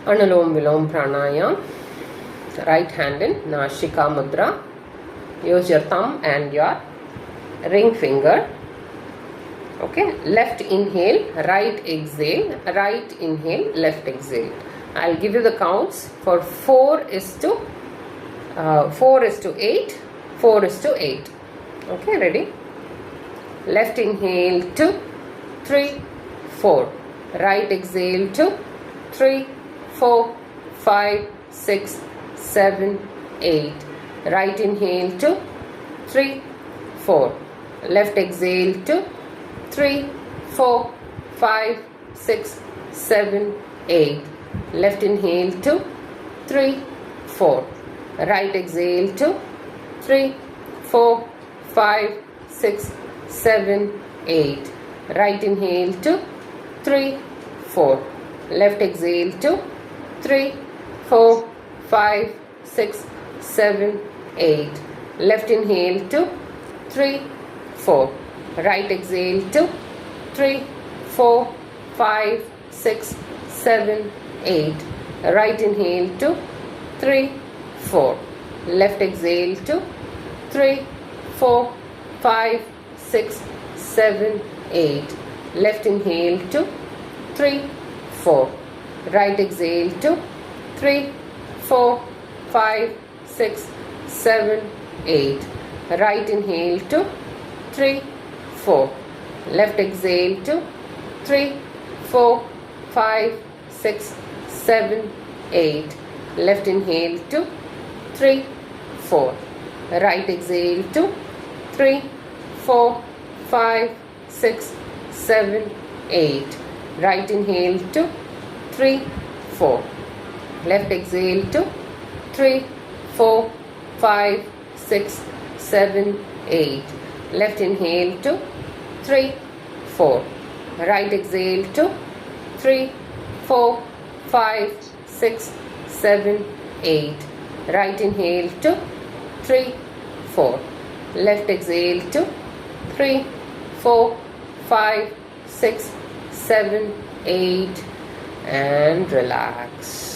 Anulom Vilom Pranayam. Right hand in Nashika Mudra. Use your thumb and your ring finger. Okay, left inhale, right exhale, right inhale, left exhale. I'll give you the counts for 4 is to 8, 4 is to 8. Okay, ready? Left inhale 2, 3, 4. Right exhale 2, 3, 4, 5, 6, 7, 8. Right inhale 2, 3, 4. Left exhale 2, 3, 4, 5, 6, 7, 8. Left inhale 2, 3, 4. Right exhale 2, 3, 4, 5, 6, 7, 8. Right inhale 2, 3, 4. Left exhale 2, 3, 4, 5, 6, 7, 8. Left inhale 2, 3, 4. Right exhale 2, 3, 4, 5, 6, 7, 8. Right inhale 2, 3, 4. Left exhale 2, 3, 4, 5, 6, 7, 8. Left inhale 2, 3, 4. Right exhale 2, 3, 4, 5, 6, 7, 8. Right inhale 2, 3, 4. Left exhale 2, 3, 4, 5, 6, 7, 8. Left inhale 2, 3, 4. Right exhale 2, 3, 4, 5, 6, 7, 8. Right inhale 2, 3, 4. Left exhale 2, 3, 4, 5, 6, 7, 8. Left inhale 2, 3, 4. Right exhale 2, 3, 4, 5, 6, 7, 8. Right inhale 2, 3, 4. Left exhale 2, 3, 4, 5, 6, 7, 8. And relax.